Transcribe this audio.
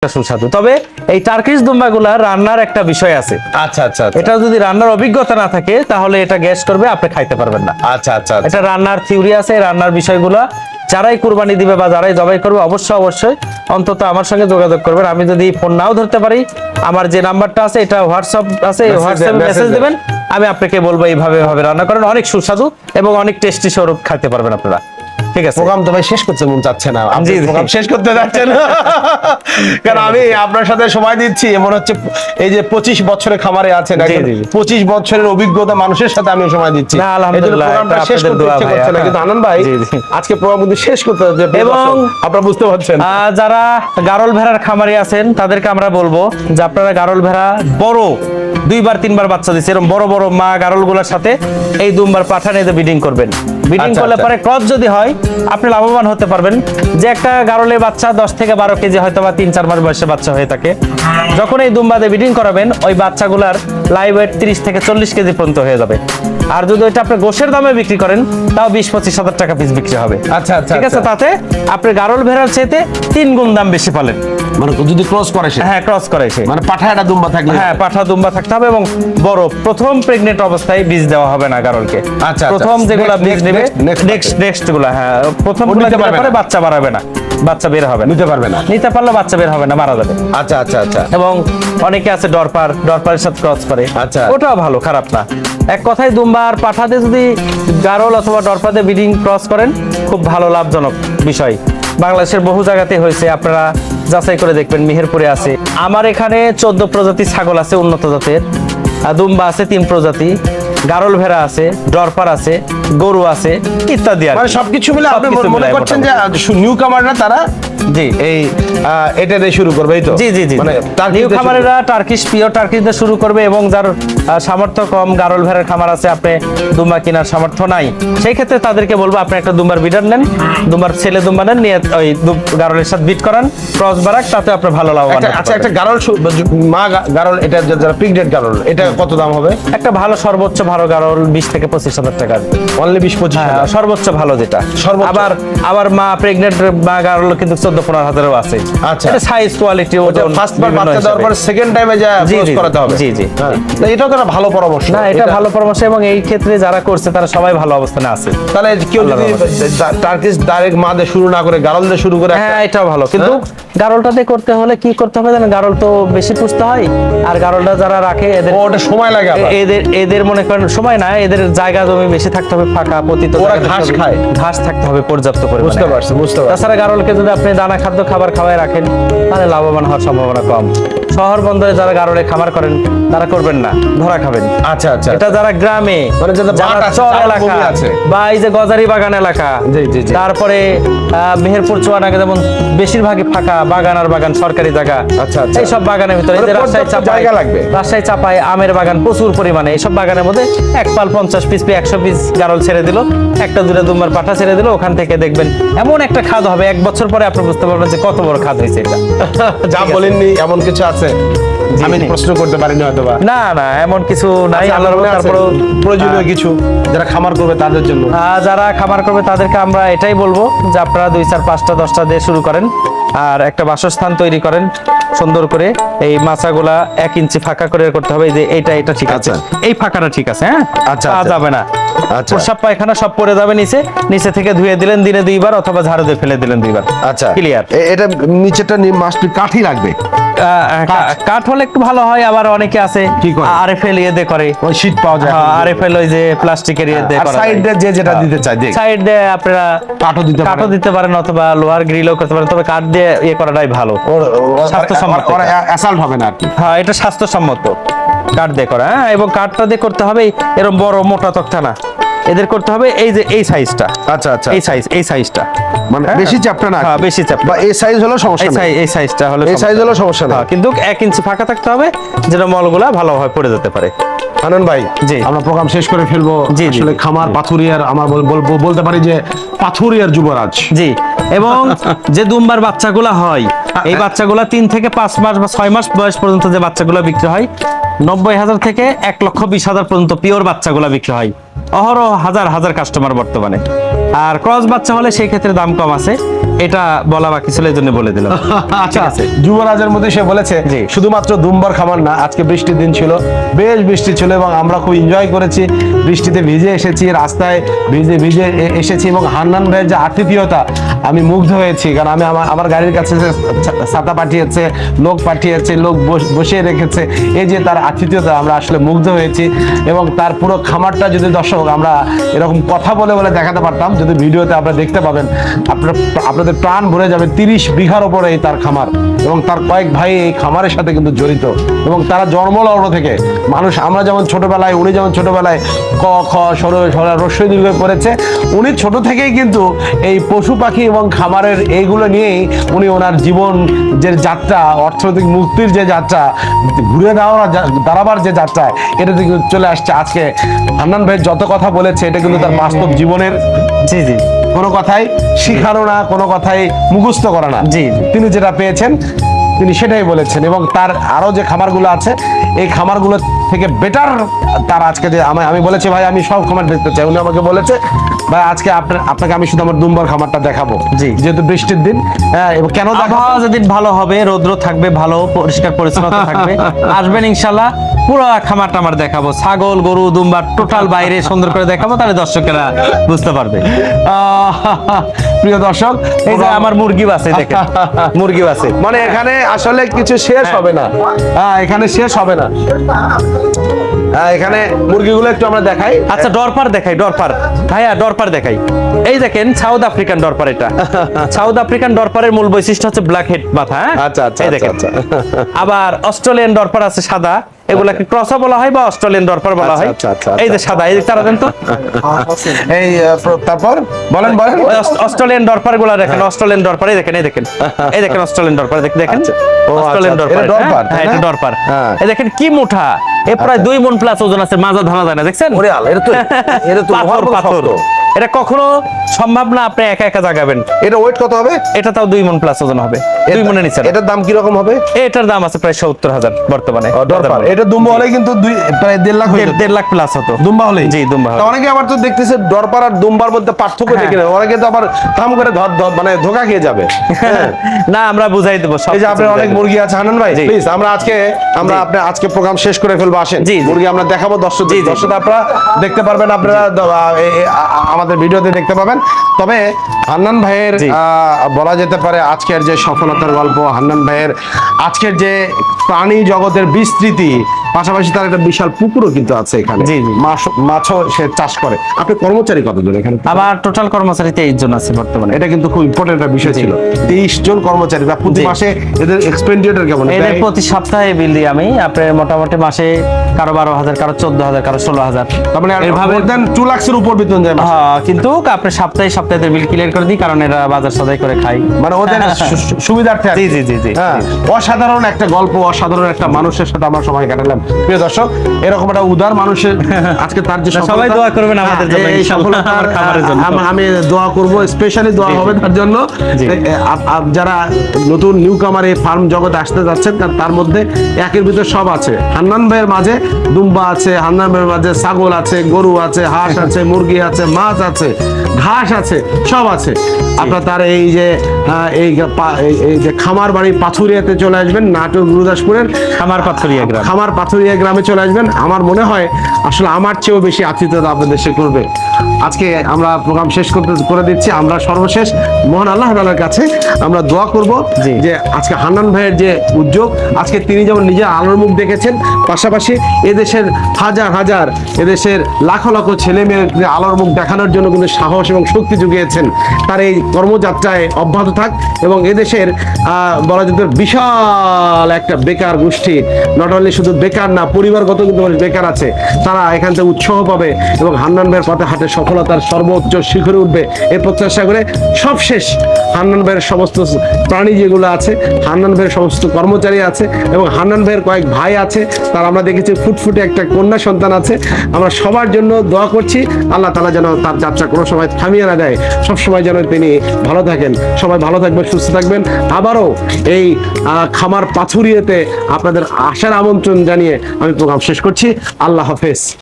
সুস্বাদু। তবে এই টার্কিশ দুম্বাগুলা রান্নার একটা বিষয় আছে। আচ্ছা আচ্ছা এটা যদি রান্নার অভিজ্ঞতা না থাকে তাহলে এটা গ্যাস করবে, আপনি খাইতে পারবেন না। আচ্ছা আচ্ছা এটা রান্নার থিওরি আছে, রান্নার বিষয়গুলো যারাই কুরবানি দিবে বা যারাই জবাই করবে অবশ্যই অন্তত আমার সঙ্গে যোগাযোগ করবেন। আমি যদি ফোন নাও ধরতে পারি, আমার যে নাম্বারটা আছে এটা হোয়াটসঅ্যাপ আছে, হোয়াটসঅ্যাপে মেসেজ দেবেন, আমি আপনাকে বলবো এইভাবে রান্না করেন। অনেক সুস্বাদু এবং অনেক টেস্টি স্বরূপ খাইতে পারবেন আপনারা। ঠিক আছে, প্রোগ্রাম তো ভাই শেষ করতে মন চাচ্ছে না, আপনি প্রোগ্রাম শেষ করতে যাচ্ছেন কারণ আমি আপনার সাথে সময় দিচ্ছি, মনে হচ্ছে এই যে 25 বছরের খামারে আছেন, 25 বছরের অভিজ্ঞতা মানুষের সাথে আমি সময় দিচ্ছি। না আলহামদুলিল্লাহ, প্রোগ্রামটা শেষ করতে ইচ্ছে করছে না, কিন্তু আনন্দ ভাই আজকে প্রোগ্রাম কিন্তু শেষ করতে হচ্ছে এবং আপনারা বুঝতে পারছেন যারা গারল ভেড়ার খামারি আছেন তাদেরকে আমরা বলবো যে আপনারা গারল ভেড়া বড় 2বার 3বার বাচ্চা দিচ্ছে এরকম বড় বড় মা গারল গুলার সাথে এই দুম্বার পাঠা নিয়ে ব্রিডিং করবেন। ব্রিডিং করলে পরে ক্রস যদি হয় আপনি লাভবান হতে পারবেন। যে একটা গারলের বাচ্চা 10 থেকে 12 কেজি হয়তো বা 3-4 মাস বয়সের বাচ্চা হয়ে থাকে, যখন এই দুম্বাতে ব্রিডিং করাবেন ওই বাচ্চাগুলার লাইভ ওয়েট 30 থেকে 40 কেজি পর্যন্ত হয়ে যাবে। আর যদি ওইটা আপনি গোশের দামে বিক্রি করেন তাও 20-25 হাজার টাকা পিস বিক্রি হবে। আচ্ছা আচ্ছা, ঠিক আছে, তাতে আপনি গারল ভেড়ার চাইতে 3 গুণ দাম বেশি পালেন। মানে যদি ক্রস করে সে, হ্যাঁ ক্রস করে সে, মানে পাঠা একটা দুম্বা থাকলে, হ্যাঁ পাঠা দুম্বা থাকতে হবে এবং বড় প্রথম প্রেগনেন্ট অবস্থায় বীজ দেওয়া হবে না গারলকে। আচ্ছা, প্রথম যেগুলা বীজ নেবে নেক্সট গুলা, হ্যাঁ প্রথম গুলা দিলে পরে বাচ্চা বাড়াবে না, বাচ্চা বের হবে না, নিতে পারবে না, নিতে পারলে বাচ্চা বের হবে না, মারা যাবে। আচ্ছা আচ্ছা আচ্ছা। এবং অনেকে আছে ডরপারের সাথে ক্রস করে, আচ্ছা ওটাও ভালো, খারাপ না। এক কথায় দুম্বা আর পাঠাতে যদি গারল অথবা ডরপাতে ব্রিডিং ক্রস করেন খুব ভালো লাভজনক বিষয়। বাংলাদেশের বহু জায়গাতে হয়েছে, আপনারা যাচাই করে দেখবেন। মেহেরপুরে আছে, আমার এখানে 14 প্রজাতি ছাগল আছে উন্নত জাতের, দুম্বা আছে 3 প্রজাতি, গারল ভেড়া আছে, ডরপার আছে, গরু আছে ইত্যাদি। মানে সবকিছু মিলে আপনি মনে করছেন যে নিউ কামাররা তারা জি এই এটা দিয়ে শুরু করবে, এই তো? জি জি জি, মানে নিউ খামারেরা টার্কিশ পিওর টার্কিশ দিয়ে শুরু করবে এবং যার সামর্থ্য কম, গারল ভেড়ার খামার আছে, আপনি দুম্বা কেনার সামর্থ্য নাই, সেই ক্ষেত্রে তাদেরকে বলবো আপনি একটা দুম্বার বিডার নেন, দুম্বার ছেলে দুম্বা নেন, নিয়ে ওই গারলের সাথে বিট করান, ক্রস বারাক, তাতে আপনি ভালো লাভবান। আচ্ছা একটা গারল মা গারল, এটা যারা প্রেগনেন্ট গারল, এটা কত দাম হবে? একটা ভালো সর্বোচ্চ ভালো গারল 20 থেকে 25 হাজার টাকা, অনলি 20-25 হাজার সর্বোচ্চ ভালো যেটা। আবার মা প্রেগনেন্ট মা গারল কিন্তু 14-15 হাজারও আছে। আচ্ছা, এটা সাইজ কোয়ালিটি, ওটা ফার্স্ট বার বাচ্চা দেওয়ার পর সেকেন্ড টাইমে যা ক্রস করাতে হবে। জি জি, এটাও তো একটা ভালো পরামর্শ। না এটা ভালো পরামর্শ এবং এই ক্ষেত্রে যারা করছে তারা সবাই ভালো অবস্থানে আছে। তাহলে কেউ যদি টার্কিশ ডাইরেক্ট মা দিয়ে শুরু না করে গারল দিয়ে শুরু করে, হ্যাঁ এটাও ভালো, কিন্তু গারলটাতে করতে হলে কি করতে হবে জানেন, গারল তো বেশি পুষতে হয়, আর গারলটা যারা রাখে এদের ওটা সময় লাগে, এদের মনে করেন সময় না, এদের জায়গা জমি বেশি থাকতে হবে, ফাঁকা পতিত, ঘাস খায়, ঘাস থাকতে হবে পর্যাপ্ত পরিমাণে। বুঝতে পারছি। তাছাড়া গারলকে যদি আপনি দানা খাদ্য খাবার খাওয়ায় রাখেন তাহলে লাভবান হওয়ার সম্ভাবনা কম। শহর বন্দরে যারা গারলে খামার করেন তারা করবেন না, ধরা খাবেন। আচ্ছা আচ্ছা, এটা যারা গ্রামে মানে যারা চর এলাকা বা এই যে গজারি বাগান এলাকা, তারপরে মেহেরপুর চুয়াডাঙ্গা যেমন বেশিরভাগই ফাঁকা বাগান আর বাগান, সরকারি জায়গা। আচ্ছা আচ্ছা, এইসব বাগানের ভিতরে রাজশাহী চাপায় আমের বাগান প্রচুর পরিমাণে, এইসব বাগানের মধ্যে এক পাল 50 পিস 100 পিস গারল ছেড়ে দিল, একটা দুটা দুম্বার পাঠা ছেড়ে দিল, ওখান থেকে দেখবেন এমন একটা খাদ হবে, 1 বছর পরে আপনি বুঝতে পারবেন যে কত বড় খাদ হয়েছে এটা। যা বলেননি এমন কিছু আছে আমি প্রশ্ন করতে পারিনি হয়তো বা। না না এমন কিছু নাই, আল্লাহর রহমতে। তারপরে প্রয়োজনীয় কিছু যারা খামার করবে তাদের জন্য, যারা খামার করবে তাদেরকে আমরা এটাই বলবো যে আপনারা 2, 4, 5টা 10টা দিয়ে শুরু করেন, আর একটা বাসস্থান তৈরি করেন সুন্দর করে। এই মাচাগুলা 1 ইঞ্চি ফাঁকা করে করতে হবে, যে এটা ঠিক আছে, এই ফাঁকাটা ঠিক আছে, হ্যাঁ আচ্ছা যাবে না, প্রস্রাব পায়খানা সব পড়ে যাবে নিচে থেকে ধুয়ে দিলেন দিনে 2 বার অথবা ঝাড়ু দিয়ে ফেলে দিলেন 2 বার। আচ্ছা ক্লিয়ার। এটা নিচেটা মাস্ট কাঠই লাগবে, কাঠ হলে একটু ভালো হয়। আবার অনেকে আছে আরএফএল ইয়ে করে, ওই শীট পাওয়া যায়, আরএফএল ওই যে প্লাস্টিকের ইয়ে দিয়ে করা, সাইড দিয়ে যে যেটা দিতে চাই সাইড দিয়ে আপনারা কাঠও দিতে পারেন অথবা লোহার গ্রিলও করতে পারেন, তবে কাঠ দিয়ে ইয়ে করাটাই ভালো, স্বাস্থ্যসম্মত, অ্যাসাল্ট হবে না আর কি। হ্যাঁ এটা স্বাস্থ্যসম্মত কাঠ দিয়ে করা। হ্যাঁ, এবং কাঠটা দিয়ে করতে হবে এরকম বড় মোটা তক্তা না, এদের করতে হবে এই যে এই সাইজটা। আচ্ছা আচ্ছা, এই সাইজটা মানে বেশি চাপটা না, হ্যাঁ বেশি চাপ, বা এই সাইজ হলো সমস্যা না, এই সাইজটা হলো, এই সাইজ হলো সমস্যা না, কিন্তু 1 ইঞ্চি ফাঁকা থাকতে হবে যেন মলগুলা ভালোভাবে পড়ে যেতে পারে। আনন্দ ভাই, জি আমরা প্রোগ্রাম শেষ করে ফেলবো। আসলে খামার পাথুরিয়ার, আমার বলতে পারি যে পাথুরিয়ার যুবরাজ। জি, এবং যে দুম্বার বাচ্চাগুলা হয় এই বাচ্চাগুলো 3 থেকে 5 মাস বা 6 মাস বয়স পর্যন্ত যে বাচ্চাগুলো বিক্রি হয় 90,000 থেকে 1,20,000 পর্যন্ত পিওর বাচ্চাগুলো বিক্রি হয়। অহরহ হাজার হাজার কাস্টমার বর্তমানে। আর ক্রস বাচ্চা হলে সেই ক্ষেত্রে দাম কম আছে, এটা বলা বাকি ছিল, এই জন্য বলে দিলাম। আচ্ছা, যুবরাজের মধ্যে সে বলেছে জি। শুধুমাত্র দুম্বার খামার না, আজকে বৃষ্টির দিন ছিল, বেশ বৃষ্টি ছিল এবং আমরা খুব এনজয় করেছি, বৃষ্টিতে ভিজে এসেছি, রাস্তায় ভিজে ভিজে এসেছি এবং হান্নান ভাইয়ের যে আতিথেয়তা আমি মুগ্ধ হয়েছি। কারণ আমি আমার গাড়ির কাছে যে ছাতা পাঠিয়েছে, লোক পাঠিয়েছে, লোক বসিয়ে রেখেছে, এই যে তার আতিথেয়তা আমরা আসলে মুগ্ধ হয়েছি। এবং তার পুরো খামারটা যদি দর্শক আমরা এরকম কথা বলে বলে দেখাতে পারতাম, যদি ভিডিওতে আপনারা দেখতে পাবেন, আপনাদের প্রাণ ভরে যাবে। 30 বিঘার উপরে এই তার খামার এবং তার কয়েক ভাই এই খামারের সাথে কিন্তু জড়িত এবং তারা জন্মলগ্ন থেকে মানুষ, আমরা যেমন ছোটবেলায়, উনি যেমন ছোটবেলায় ক খ রস্বই দীর্ঘ করেছে, উনি ছোট থেকেই কিন্তু এই পশু পাখি এবং খামারের এইগুলো নিয়েই উনি ওনার জীবন যে যাত্রা, অর্থনৈতিক মুক্তির যে যাত্রা, ঘুরে দাঁড়াবার যে যাত্রা, এটাতে কিন্তু চলে আসছে। আজকে হান্নান ভাই যত কথা বলেছে এটা কিন্তু তার বাস্তব জীবনের। জি জি, কোনো কথাই শিখানো না, কোনো কথাই মুখস্থ করা না। জি। তিনি যেটা পেয়েছেন তিনি সেটাই বলেছেন এবং তার আরো যে খামারগুলো আছে এই খামারগুলো থেকে বেটার তার আজকে যে আমি বলেছি ভাই আমি সব খামার দেখতে চাই, উনি আমাকে বলেছে ভাই আজকে আপনাকে আমি শুধু আমার দুম্বার খামারটা দেখাবো। জি। যেহেতু বৃষ্টির দিন, হ্যাঁ, এবং কেন আবহাওয়া যেদিন ভালো হবে, রৌদ্র থাকবে, ভালো পরিষ্কার পরিচ্ছন্নতা থাকবে, আসবেন ইনশাল্লাহ, পুরো খামারটা আমার দেখাবো, ছাগল গরু দুম্বার টোটাল বাইরে সুন্দর করে দেখাবো, তাহলে দর্শকেরা বুঝতে পারবে। প্রিয় দর্শক, এই যে আমার মুরগি আছে, দেখেন মুরগি আছে, মানে এখানে আসলে কিছু শেষ হবে না। হ্যাঁ, এখানে শেষ হবে না। হ্যাঁ, এখানে মুরগিগুলো একটু আমরা দেখাই। আচ্ছা, ডরপার দেখাই, ডরপার ভাইয়া, ডরপার দেখাই। এই দেখেন সাউথ আফ্রিকান ডরপার, এটা সাউথ আফ্রিকান ডরপারের মূল বৈশিষ্ট্য হচ্ছে ব্ল্যাক হেড মাথা। হ্যাঁ, আচ্ছা আচ্ছা, এই দেখেন। আচ্ছা। আবার অস্ট্রেলিয়ান ডরপার আছে সাদা, এগুলাকে ক্রসা বলা হয় বা অস্ট্রেলিয়ান ডরপার বলা হয়। আচ্ছা, আচ্ছা, এই যে সাদা, এই যে তারা দেন তো, এই তারপর বলেন। ওই অস্ট্রেলিয়ান ডরপার গুলা দেখেন, অস্ট্রেলিয়ান ডরপার, এই দেখেন, এই দেখেন, এই দেখেন অস্ট্রেলিয়ান ডরপার, দেখেন ও, অস্ট্রেলিয়ান আচ্ছা, ডরপার, এটা ডরপার, হ্যাঁ, তাই না? এটা ডরপার। হ্যাঁ। এই দেখেন কি মুঠা, এ প্রায় 2 মণ প্লাস ওজন আছে, মাজা ধরা যায় না, দেখছেন? ওরে আল্লাহ, এটা তো পাথর পাথর, এটা কখনো সম্ভব না আপনি একা একা জাগাবেন। এটা ওয়েট কত হবে? এটা তাও 2 মণ প্লাস ওজন হবে, 2 মণের নিচে না। এটার দাম কি রকম হবে? এটার দাম আছে প্রায় 70,000 বর্তমানে। ডরপার, এটা দুম্বা হলে কিন্তু প্রায় 1.5 লাখ হয়ে যেত। 1.5 লাখ প্লাস হতো দুম্বা হলে। জি, দুম্বা হলে। অনেকে আবার তো দেখতেছে ডরপার আর দুম্বার মধ্যে পার্থক্য দেখে না, অনেকে তো আবার দাম করে মানে ধোকা খেয়ে যাবে। না, আমরা বুঝাই দেবো সব। এই যে আপনার অনেক মুরগি আছে হান্নান ভাই, জি। প্লিজ আমরা আজকে প্রোগ্রাম শেষ করে ফেলবো, আসেন। জি, জি। মুরগি আমরা দেখাবো দর্শকদের, জি, জি। দর্শক আপনারা দেখতে পারবেন, আপনারা আমাদের ভিডিওতে দেখতে পাবেন। তবে হান্নান ভাইয়ের জি। বলা যেতে পারে আজকের যে সফলতার গল্প, হান্নান ভাইয়ের আজকের যে প্রাণী জগতের বিস্তৃতি, পাশাপাশি তার একটা বিশাল পুকুরও কিন্তু আছে এখানে। জি, জি। মাছও সে চাষ করে। আপনি কর্মচারী কতজন এখানে? আমার টোটাল কর্মচারী 23 জন আছে বর্তমানে। এটা কিন্তু খুব ইম্পর্টেন্ট একটা বিষয় ছিল। 23 জন কর্মচারী, বা প্রতি জি। মাসে এদের এক্সপেন্ডিচার কেমন? এদের প্রতি সপ্তাহে বিল দিই আমি, আপনার মোটামুটি মাসে কারো 12,000, কারো 14,000, কারো 16,000, তার মানে এভাবে। more than 2 লাখের উপর বেতন যায় মাসে। হ্যাঁ, কিন্তু আপনি সপ্তাহে বিল ক্লিয়ার করে দিই, কারণ এরা বাজার সদাই করে খাই, মানে ওদের সুবিধার্থে আর কি। জি, জি, জি, জি। হ্যাঁ, অসাধারণ একটা গল্প, অসাধারণ একটা মানুষের সাথে আমরা সময় কাটালাম। প্রিয় দর্শক, এরকম একটা উদার মানুষের আজকে তার যে সবাই সফলতা, দোয়া করবেন আমাদের জন্য, এই ইনশাআল্লাহ, সফলতার আমার খামারের জন্য। আমি দোয়া করব, স্পেশালি দোয়া জি, জি। হবে তার জন্য। জি। যারা নতুন নিউ কামার এই ফার্ম জগতে আসতে যাচ্ছেন, তার মধ্যে একের ভিতর সব আছে। হান্নান ভাইয়ের মাঝে দুম্বা আছে, হান্নান ভাইয়ের মাঝে ছাগল আছে, গরু আছে, হাঁস আছে, মুরগি আছে, মাছ আছে, ঘাস আছে, সব আছে। আপনার তার এই যে এই যে খামার বাড়ি পাথুরিয়াতে চলে আসবেন, নাটোর গুরুদাসপুরের আমার পাথরিয়া গ্রাম। খামার পাথুরিয়া গ্রামে চলে আসবেন। আমার মনে হয় আসলে আমার চেয়েও বেশি আতিথ্যতা আপনাদের সে করবে। আজকে আমরা প্রোগ্রাম শেষ করে দিচ্ছি। আমরা সর্বশেষ মহান আল্লাহ তাআলার কাছে আমরা দোয়া করব জি। যে আজকে হান্নান ভাইয়ের যে উদ্যোগ, আজকে তিনি যেমন নিজের আলোর মুখ দেখেছেন, পাশাপাশি এদেশের হাজার হাজার, এদেশের লাখো লাখো ছেলে মেয়েদের আলোর মুখ দেখানোর জন্য কিন্তু সাহস এবং শক্তি জুগিয়েছেন। তার এই কর্মযাত্রায় অব্যাহত থাক এবং এদেশের বলা যেত বিশাল একটা বেকার গোষ্ঠী, নট অনলি শুধু বেকার না, পরিবারগত কিন্তু মানুষ বেকার আছে, তারা এখান থেকে উৎসাহ পাবে এবং হান্নান ভাইয়ের পথে হাটে সফলতার সর্বোচ্চ শিখরে উঠবে এই প্রত্যাশা করে সবশেষ হান্নান ভাইয়ের সমস্ত প্রাণী যেগুলো আছে, হান্নান ভাইয়ের সমস্ত কর্মচারী আছে এবং হান্নান ভাইয়ের কয়েক ভাই আছে, তার আমরা দেখেছি ফুটফুটে একটা কন্যা সন্তান আছে। আমরা সবার জন্য দোয়া করছি, আল্লাহ তাআলা যেন তার যাত্রা কোনো সময় থামিয়ে না দেয়, সবসময় যেন তিনি ভালো থাকেন। সবাই ভালো থাকবেন, সুস্থ থাকবেন। আবারও এই খামার পাথুরিয়াতে আপনাদের আসার আমন্ত্রণ জানিয়ে আমি প্রোগ্রাম শেষ করছি। আল্লাহ হাফেজ।